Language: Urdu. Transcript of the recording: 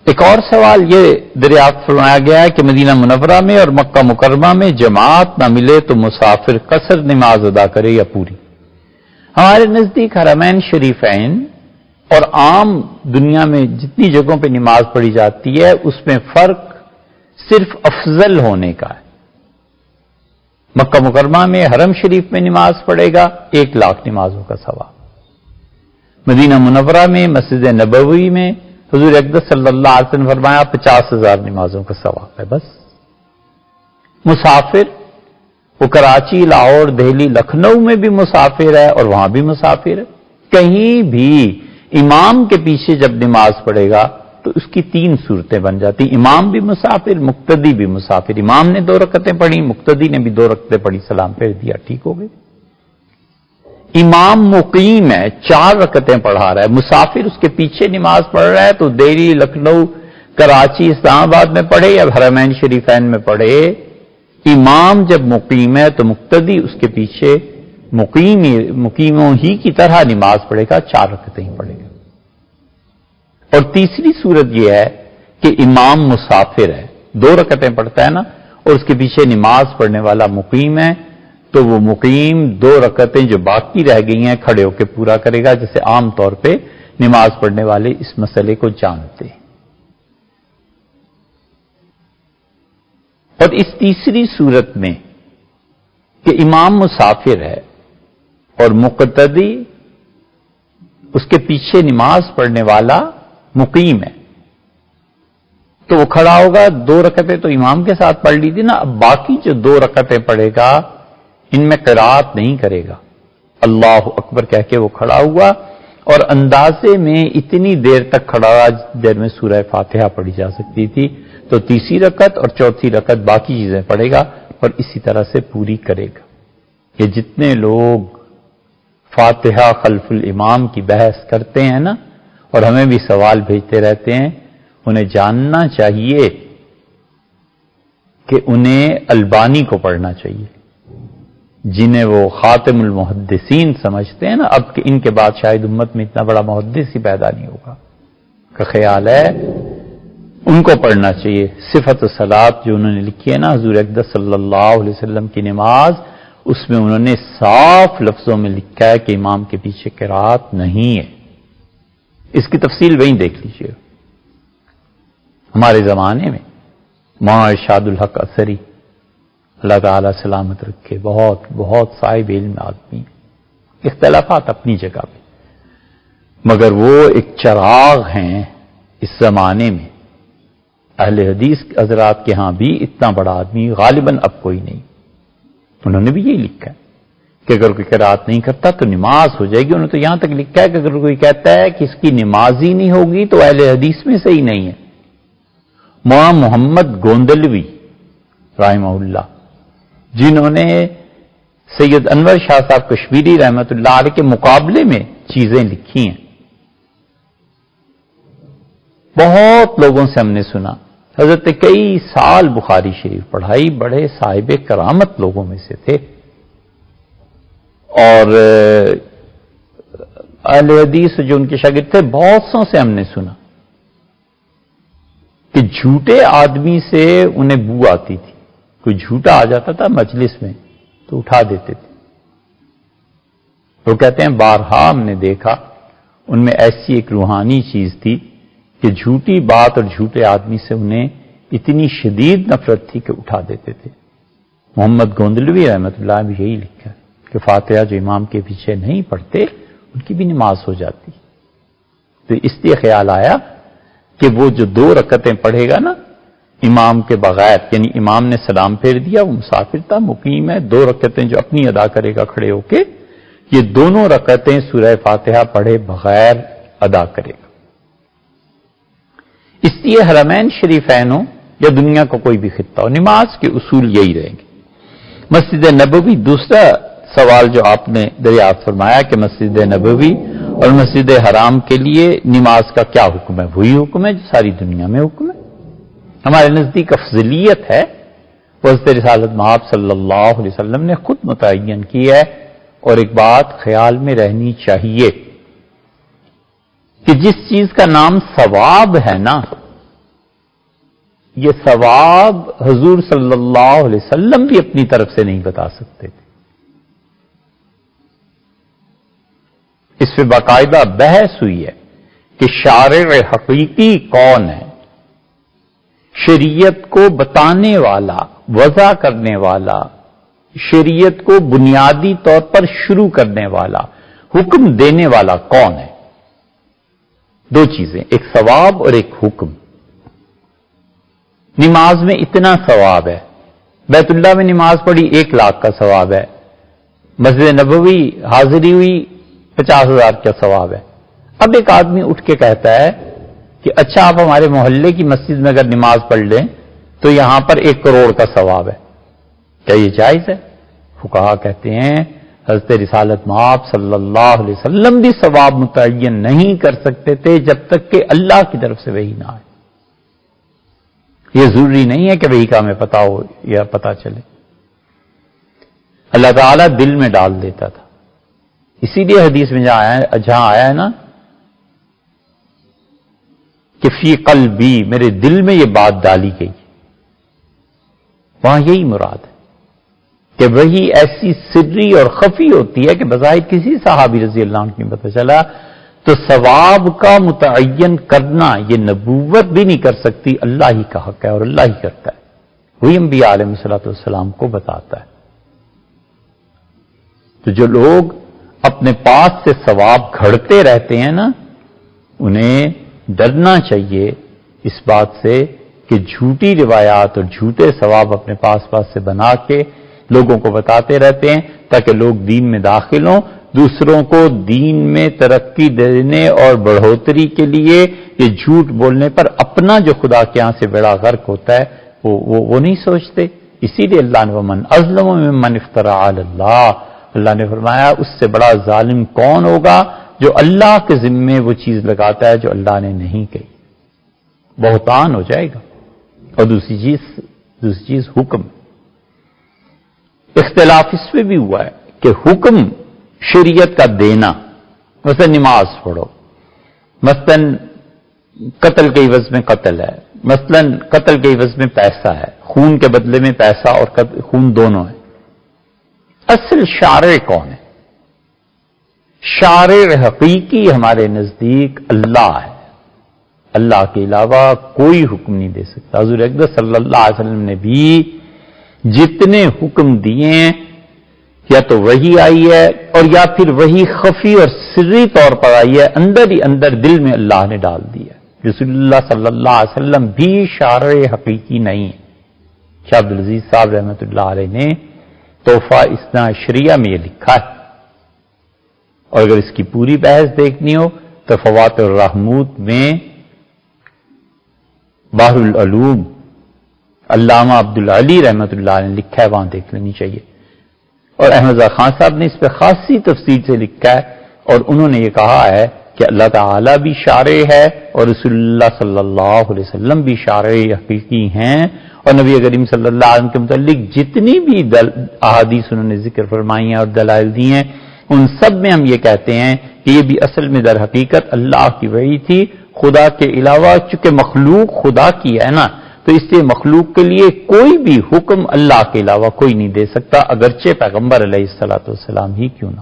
ایک اور سوال یہ دریافت فرمایا گیا ہے کہ مدینہ منورہ میں اور مکہ مکرمہ میں جماعت نہ ملے تو مسافر قصر نماز ادا کرے یا پوری؟ ہمارے نزدیک حرمین شریفین اور عام دنیا میں جتنی جگہوں پہ نماز پڑھی جاتی ہے اس میں فرق صرف افضل ہونے کا ہے۔ مکہ مکرمہ میں حرم شریف میں نماز پڑھے گا 1,00,000 نمازوں کا ثواب، مدینہ منورہ میں مسجد نبوی میں حضور اقدس صلی اللہ علیہ وسلم فرمایا 50,000 نمازوں کا ثواب ہے۔ بس مسافر وہ کراچی، لاہور، دہلی، لکھنؤ میں بھی مسافر ہے اور وہاں بھی مسافر ہے، کہیں بھی امام کے پیچھے جب نماز پڑھے گا تو اس کی 3 صورتیں بن جاتی، امام بھی مسافر، مقتدی بھی مسافر۔ امام نے 2 رکعتیں پڑھی، مقتدی نے بھی 2 رکعتیں پڑھی، سلام پھیر دیا، ٹھیک ہو گئی۔ امام مقیم ہے، 4 رکعتیں پڑھا رہا ہے، مسافر اس کے پیچھے نماز پڑھ رہا ہے تو دہلی، لکھنؤ، کراچی، اسلام آباد میں پڑھے یا حرمین شریفین میں پڑھے، امام جب مقیم ہے تو مقتدی اس کے پیچھے مقیموں ہی کی طرح نماز پڑھے گا، 4 رکعتیں ہی پڑھے گا۔ اور تیسری صورت یہ ہے کہ امام مسافر ہے، 2 رکعتیں پڑھتا ہے نا، اور اس کے پیچھے نماز پڑھنے والا مقیم ہے تو وہ مقیم 2 رکعتیں جو باقی رہ گئی ہیں کھڑے ہو کے پورا کرے گا، جیسے عام طور پہ نماز پڑھنے والے اس مسئلے کو جانتے ہیں۔ اور اس تیسری صورت میں کہ امام مسافر ہے اور مقتدی اس کے پیچھے نماز پڑھنے والا مقیم ہے تو وہ کھڑا ہوگا، 2 رکعتیں تو امام کے ساتھ پڑھ لی تھی نا، اب باقی جو 2 رکعتیں پڑھے گا ان میں قرات نہیں کرے گا، اللہ اکبر کہہ کے وہ کھڑا ہوا اور اندازے میں اتنی دیر تک کھڑا رہا جتنی دیر میں سورہ فاتحہ پڑھی جا سکتی تھی، تو تیسری رکعت اور چوتھی رکعت باقی چیزیں پڑھے گا اور اسی طرح سے پوری کرے گا۔ یہ جتنے لوگ فاتحہ خلف الامام کی بحث کرتے ہیں نا اور ہمیں بھی سوال بھیجتے رہتے ہیں، انہیں جاننا چاہیے کہ انہیں البانی کو پڑھنا چاہیے، جنہیں وہ خاتم المحدثین سمجھتے ہیں نا، اب کہ ان کے بعد شاید امت میں اتنا بڑا محدث ہی پیدا نہیں ہوگا کا خیال ہے، ان کو پڑھنا چاہیے۔ صفت الصلاۃ جو انہوں نے لکھی ہے نا حضور اقدس صلی اللہ علیہ وسلم کی نماز، اس میں انہوں نے صاف لفظوں میں لکھا ہے کہ امام کے پیچھے قرات نہیں ہے۔ اس کی تفصیل وہیں دیکھ لیجیے۔ ہمارے زمانے میں مولانا ارشاد الحق اثری اللہ تعالی سلامت رکھے، بہت بہت صاحب علم آدمی، اختلافات اپنی جگہ پہ، مگر وہ ایک چراغ ہیں اس زمانے میں۔ اہل حدیث حضرات کے ہاں بھی اتنا بڑا آدمی غالباً اب کوئی نہیں، انہوں نے بھی یہی لکھا ہے کہ اگر کوئی قرات نہیں کرتا تو نماز ہو جائے گی۔ انہوں نے تو یہاں تک لکھا ہے کہ اگر کوئی کہتا ہے کہ اس کی نماز ہی نہیں ہوگی تو اہل حدیث میں سے ہی نہیں ہے۔ مولانا محمد گوندلوی رحمہ اللہ، جنہوں نے سید انور شاہ صاحب کشمیری رحمۃ اللہ علیہ کے مقابلے میں چیزیں لکھی ہیں، بہت لوگوں سے ہم نے سنا، حضرت نے کئی سال بخاری شریف پڑھائی، بڑے صاحب کرامت لوگوں میں سے تھے، اور اہل حدیث جو ان کے شاگرد تھے بہت سو سے ہم نے سنا کہ جھوٹے آدمی سے انہیں بو آتی تھی، کوئی جھوٹا آ جاتا تھا مجلس میں تو اٹھا دیتے تھے۔ وہ کہتے ہیں بارہا ہم نے دیکھا ان میں ایسی ایک روحانی چیز تھی کہ جھوٹی بات اور جھوٹے آدمی سے انہیں اتنی شدید نفرت تھی کہ اٹھا دیتے تھے۔ محمد گوندلوی رحمۃ اللہ بھی یہی لکھا ہے کہ فاتحہ جو امام کے پیچھے نہیں پڑھتے ان کی بھی نماز ہو جاتی۔ تو اس لیے خیال آیا کہ وہ جو 2 رکعتیں پڑھے گا نا امام کے بغیر، یعنی امام نے سلام پھیر دیا، وہ مسافر تھا، مقیم ہے، 2 رکعتیں جو اپنی ادا کرے گا کھڑے ہو کے، یہ دونوں رکعتیں سورہ فاتحہ پڑھے بغیر ادا کرے گا۔ اس لیے حرمین شریفین ہو یا دنیا کا کوئی بھی خطہ ہو، نماز کے اصول یہی رہیں گے۔ مسجد نبوی، دوسرا سوال جو آپ نے دریافت فرمایا کہ مسجد نبوی اور مسجد حرام کے لیے نماز کا کیا حکم ہے؟ وہی حکم ہے جو ساری دنیا میں حکم ہے۔ ہمارے نزدیک افضلیت ہے، وہ حضرت رسالت مآب صلی اللہ علیہ وسلم نے خود متعین کی ہے، اور ایک بات خیال میں رہنی چاہیے کہ جس چیز کا نام ثواب ہے نا، یہ ثواب حضور صلی اللہ علیہ وسلم بھی اپنی طرف سے نہیں بتا سکتے تھے. اس پہ باقاعدہ بحث ہوئی ہے کہ شارع حقیقی کون ہے، شریعت کو بتانے والا، وضع کرنے والا، شریعت کو بنیادی طور پر شروع کرنے والا، حکم دینے والا کون ہے. دو چیزیں، ایک ثواب اور ایک حکم. نماز میں اتنا ثواب ہے، بیت اللہ میں نماز پڑھی 1 لاکھ کا ثواب ہے، مسجد نبوی حاضری ہوئی 50,000 کا ثواب ہے. اب ایک آدمی اٹھ کے کہتا ہے کہ اچھا آپ ہمارے محلے کی مسجد میں اگر نماز پڑھ لیں تو یہاں پر 1 کروڑ کا ثواب ہے. کیا یہ جائز ہے؟ فقہا کہتے ہیں حضرت رسالت مآب صلی اللہ علیہ وسلم بھی ثواب متعین نہیں کر سکتے تھے جب تک کہ اللہ کی طرف سے وحی نہ آئے. یہ ضروری نہیں ہے کہ وحی کا ہمیں پتا ہو یا پتا چلے. اللہ تعالیٰ دل میں ڈال دیتا تھا. اسی لیے حدیث میں جہاں آیا ہے نا کہ فی قلبی، میرے دل میں یہ بات ڈالی گئی، وہاں یہی مراد ہے کہ وہی ایسی سری اور خفی ہوتی ہے کہ بظاہر کسی صحابی رضی اللہ عنہ نہیں پتہ چلا. تو ثواب کا متعین کرنا یہ نبوت بھی نہیں کر سکتی، اللہ ہی کا حق ہے اور اللہ ہی کرتا ہے. وہی انبیاء علیہ الصلوۃ والسلام کو بتاتا ہے. تو جو لوگ اپنے پاس سے ثواب گھڑتے رہتے ہیں نا، انہیں ڈرنا چاہیے اس بات سے کہ جھوٹی روایات اور جھوٹے ثواب اپنے پاس سے بنا کے لوگوں کو بتاتے رہتے ہیں تاکہ لوگ دین میں داخل ہوں. دوسروں کو دین میں ترقی دینے اور بڑھوتری کے لیے یہ جھوٹ بولنے پر اپنا جو خدا کے ہاں سے بڑا غرق ہوتا ہے وہ نہیں سوچتے. اسی لیے اللہ نے ومن اظلم ممن افترى علی اللہ، اللہ نے فرمایا اس سے بڑا ظالم کون ہوگا جو اللہ کے ذمے وہ چیز لگاتا ہے جو اللہ نے نہیں کہی. بہتان ہو جائے گا. اور دوسری چیز حکم. اختلاف اس پہ بھی ہوا ہے کہ حکم شریعت کا دینا، مثلا نماز پڑھو، مثلا قتل کے عوض میں قتل ہے، مثلا قتل کے عوض میں پیسہ ہے، خون کے بدلے میں پیسہ اور خون دونوں ہے. اصل شارع کون ہے؟ شارع حقیقی ہمارے نزدیک اللہ ہے. اللہ کے علاوہ کوئی حکم نہیں دے سکتا. حضور اقدس صلی اللہ علیہ وسلم نے بھی جتنے حکم دیے ہیں یا تو وہی آئی ہے اور یا پھر وہی خفی اور سری طور پر آئی ہے، اندر ہی اندر دل میں اللہ نے ڈال دیا. رسول اللہ صلی اللہ علیہ وسلم بھی شارع حقیقی نہیں ہے. شاہ عبدالعزیز صاحب رحمۃ اللہ علیہ نے تحفہ اثنا عشریہ میں یہ لکھا ہے، اور اگر اس کی پوری بحث دیکھنی ہو تو فوات الرحمود میں بحر العلوم علامہ عبدالعلی رحمۃ اللہ علیہ نے لکھا ہے، وہاں دیکھ لینی چاہیے. اور احمد رضا خان صاحب نے اس پہ خاصی تفصیل سے لکھا ہے، اور انہوں نے یہ کہا ہے کہ اللہ تعالیٰ بھی شارع ہے اور رسول اللہ صلی اللہ علیہ وسلم بھی شارع حقیقی ہیں. اور نبی کریم صلی اللہ علیہ وسلم کے متعلق جتنی بھی احادیث انہوں نے ذکر فرمائی ہیں اور دلائل دی ہیں، ان سب میں ہم یہ کہتے ہیں کہ یہ بھی اصل میں در حقیقت اللہ کی وحی تھی. خدا کے علاوہ چونکہ مخلوق خدا کی ہے نا، تو اس لیے مخلوق کے لیے کوئی بھی حکم اللہ کے علاوہ کوئی نہیں دے سکتا، اگرچہ پیغمبر علیہ الصلوۃ والسلام ہی کیوں نہ.